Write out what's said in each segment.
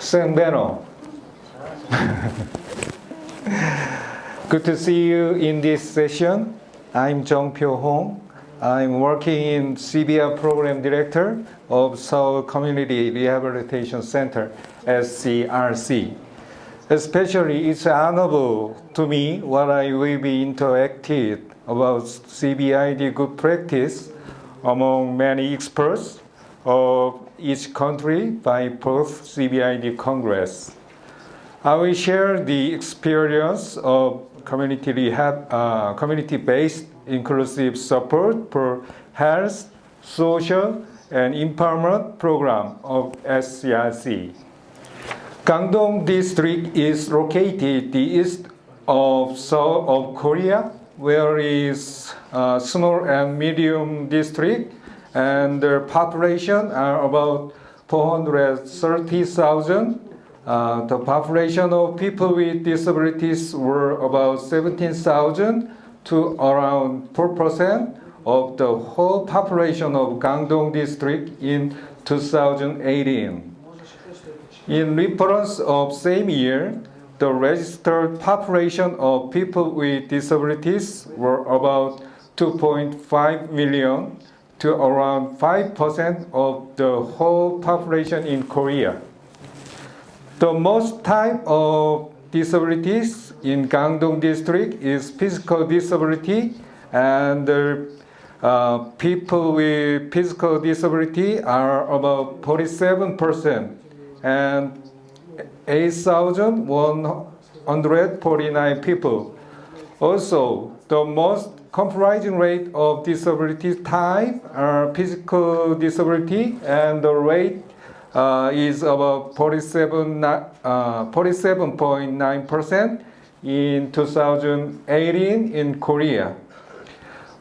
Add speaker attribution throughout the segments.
Speaker 1: Senbeno. Good to see you in this session. I'm Jung Pyo-hong. I'm working in CBI Program Director of Seoul Community Rehabilitation Center, SCRC. Especially, it's honorable to me what I will be interacted about CBID good practice among many experts of each country by both CBID Congress. I will share the experience of community-based inclusive support for health, social, and empowerment program of SCRC. Gangdong District is located the east of Seoul of Korea, where is a small and medium district, and the population are about 430,000. The population of people with disabilities were about 17,000 to around 4% of the whole population of Gangdong District in 2018. In reference of same year, the registered population of people with disabilities were about 2.5 million to around 5% of the whole population in Korea. The most type of disabilities in Gangdong District is physical disability, and people with physical disability are about 47%, and 8,149 people. Also, the most comprising rate of disability type are physical disability, and the rate is about 47.9% in 2018 in Korea.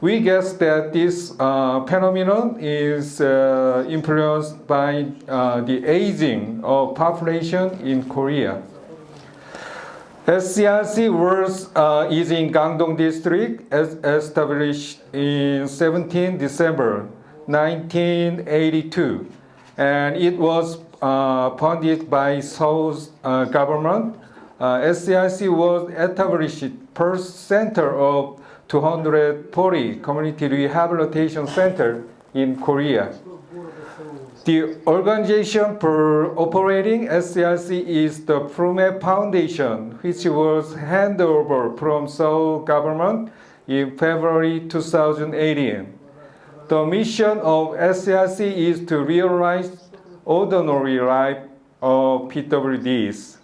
Speaker 1: We guess that this phenomenon is influenced by the aging of population in Korea. SCRC is in Gangdong District, established in 17 December 1982, and it was funded by Seoul's government. SCRC was established first center of 240 community rehabilitation center in Korea. The organization for operating SCRC is the Plumet Foundation, which was handed over from Seoul government in February 2018. The mission of SCRC is to realize ordinary life of PWDs.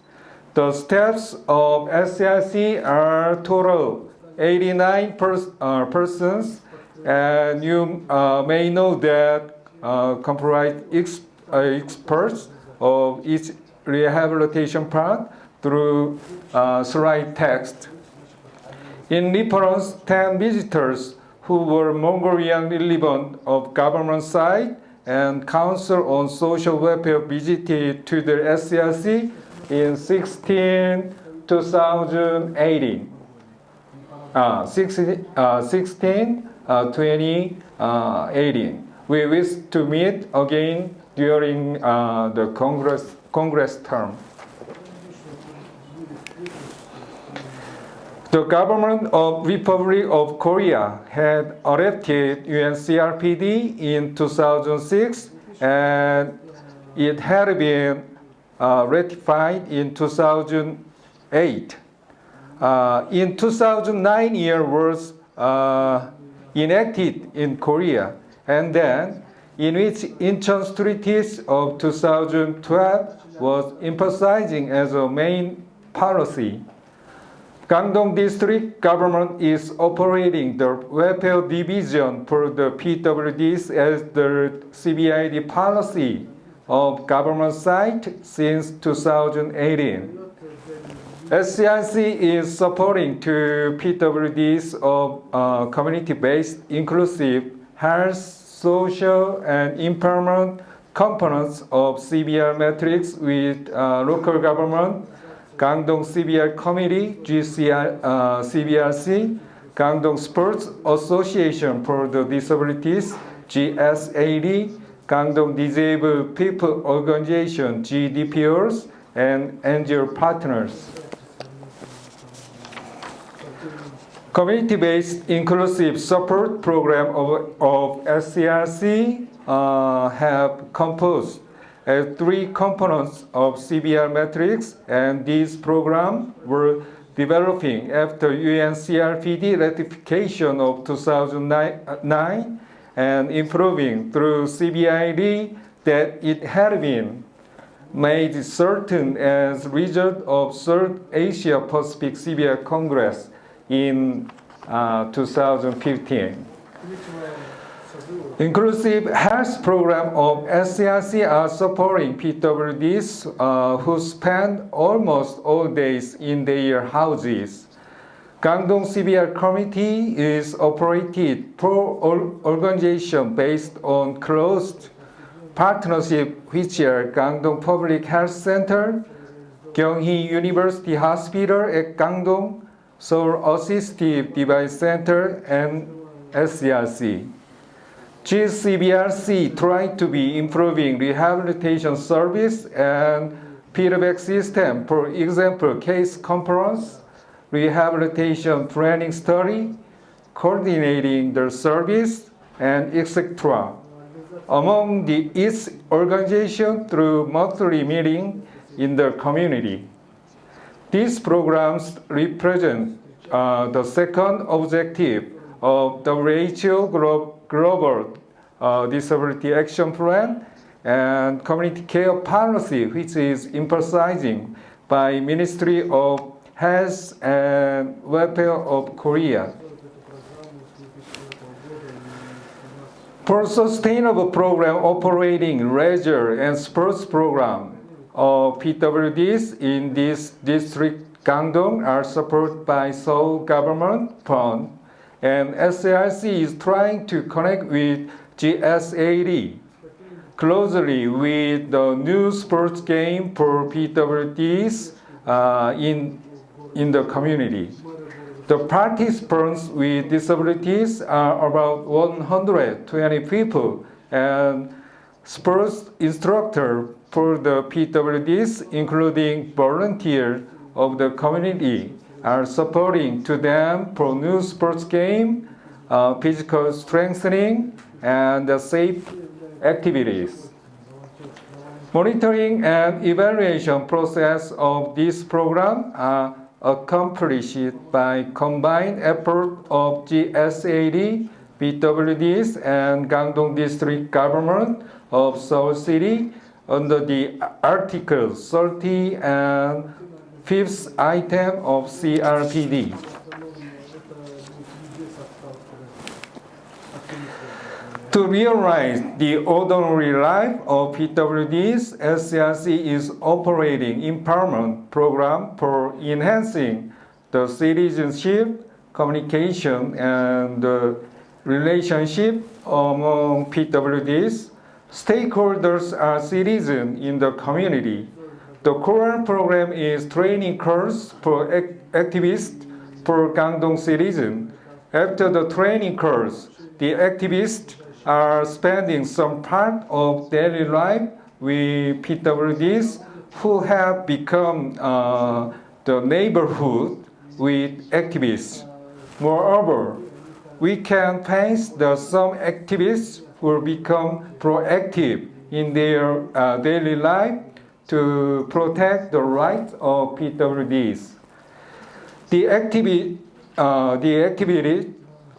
Speaker 1: The staffs of SCRC are total 89 persons, and you may know that comprise experts of each rehabilitation part through slide text. In reference, 10 visitors who were Mongolian relevant of government side and Council on Social Welfare visited to the SCRC in 2018. We wish to meet again during the Congress term. The government of Republic of Korea had adopted UNCRPD in 2006, and it had been ratified in 2008. In 2009, year was enacted in Korea, and then in which Incheon Treaties of 2012 was emphasizing as a main policy. Gangdong District government is operating the welfare division for the PWDs as the CBID policy of government side since 2018. SCRC is supporting to PWDs of community-based inclusive health, social, and empowerment components of CBR metrics with local government, Gangdong CBR Committee, CBRC, Gangdong Sports Association for the Disabilities, GSAD, Gangdong Disabled People Organization, GDPOs, and NGO partners. Community-based inclusive support program of SCRC have composed as three components of CBR metrics, and these programs were developing after UNCRPD ratification of 2009 and improving through CBID that it had been made certain as result of third Asia Pacific CBR Congress in 2015. Inclusive health program of SCRC are supporting PWDs who spend almost all days in their houses. Gangdong CBR Committee is operated pro-organization based on closed partnership, which are Gangdong Public Health Center, Gyeonghee University Hospital at Gangdong, Seoul Assistive Device Center, and SCRC. GCBRC tried to be improving rehabilitation service and feedback system, for example, case conference, rehabilitation planning study, coordinating the service, and etc. Among its organization through monthly meeting in the community. These programs represent the second objective of the WHO Global Disability Action Plan and Community Care Policy, which is emphasizing by Ministry of Health and Welfare of Korea. For sustainable program operating leisure and sports program, PWDs in this district Gangdong are supported by Seoul government fund, and SCRC is trying to connect with GSAD closely with the new sports game for PWDs in the community. The participants with disabilities are about 120 people, and sports instructor for the PWDs, including volunteers of the community, are supporting to them for new sports game, physical strengthening, and safe activities. Monitoring and evaluation process of this program are accomplished by combined effort of GSAD, PWDs, and Gangdong District Government of Seoul City under the Article 30 and 5th item of CRPD. To realize the ordinary life of PWDs, SCRC is operating empowerment program for enhancing the citizenship, communication, and the relationship among PWDs. Stakeholders are citizens in the community. The core program is training course for activists for Gangdong citizens. After the training course, the activists are spending some part of daily life with PWDs who have become the neighborhood with activists. Moreover, we can face some activists who become proactive in their daily life to protect the rights of PWDs. The activities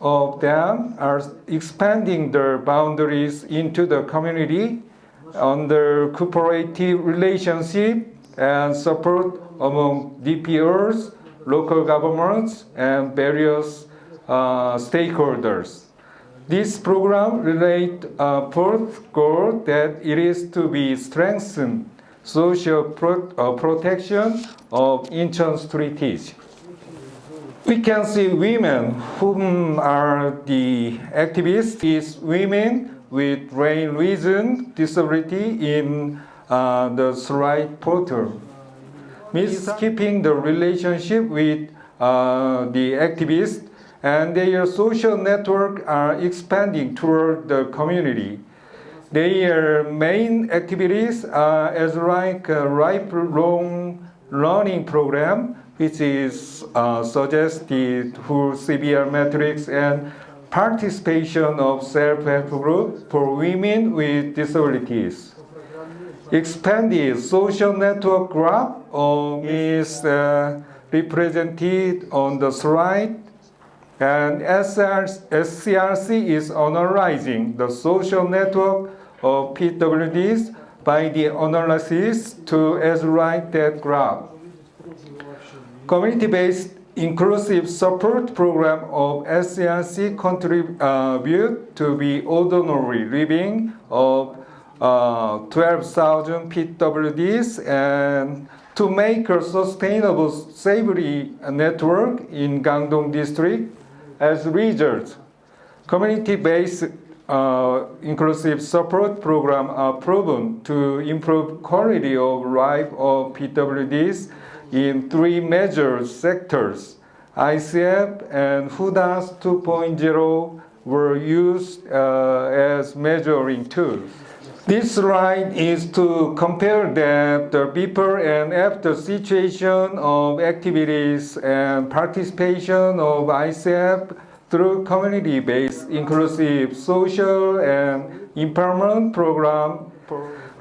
Speaker 1: of them are expanding their boundaries into the community under cooperative relationship and support among DPOs, local governments, and various stakeholders. This program relates fourth goal that it is to be strengthened social protection of Incheon treaties. We can see women whom are the activists is women with brain lesion disability in the slide portal. Means keeping the relationship with the activists and their social network are expanding toward the community. Their main activities are as like a lifelong learning program, which is suggested for severe metrics and participation of self-help group for women with disabilities. Expanded social network graph is represented on the slide, and SCRC is analyzing the social network of PWDs by the analysis to as like that graph. Community-based inclusive support program of SCRC contribute to the ordinary living of 12,000 PWDs and to make a sustainable safety network in Gangdong district. As a result, community-based inclusive support programs are proven to improve quality of life of PWDs in three major sectors. ICF and FUDAS 2.0 were used as measuring tools. This slide is to compare the before and after situation of activities and participation of ICF through community-based inclusive social and empowerment program.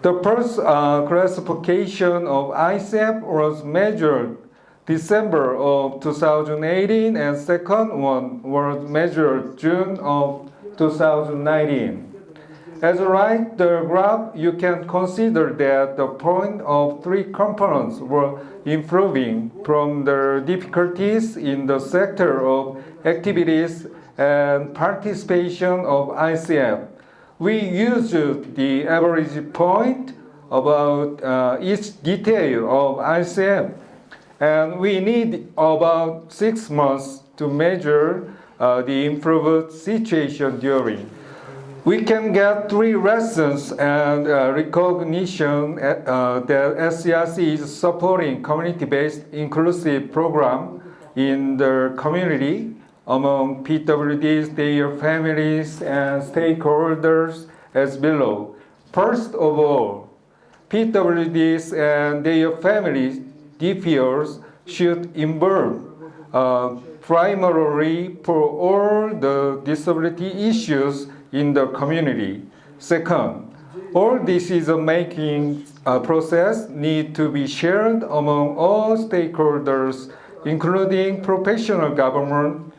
Speaker 1: The first classification of ICF was measured December of 2018 and second one was measured June of 2019. As I write the graph, you can consider that the point of three components were improving from the difficulties in the sector of activities and participation of ICF. We used the average point about each detail of ICF, and we need about 6 months to measure the improved situation during. We can get 3 lessons and recognition that SCRC is supporting community-based inclusive program in the community among PWDs, their families, and stakeholders as below. First of all, PWDs and their families, DPOs, should involve primarily for all the disability issues in the community. Second, all decision-making process need to be shared among all stakeholders, including professional government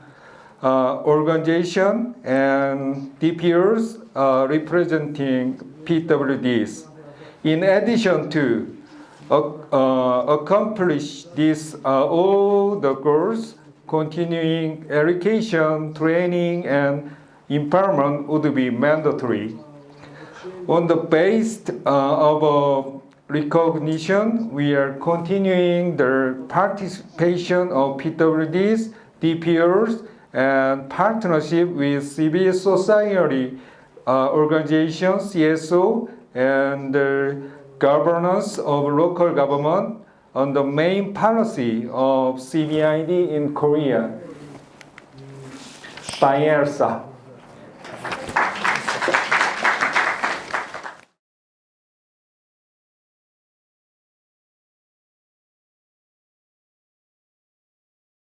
Speaker 1: organization and DPOs representing PWDs. In addition to accomplish this, all the goals, continuing education, training, and empowerment would be mandatory. On the basis of recognition, we are continuing the participation of PWDs, DPOs, and partnership with civil society organizations, CSO, and the governance of local government on the main policy of CBID in Korea. By ELSA.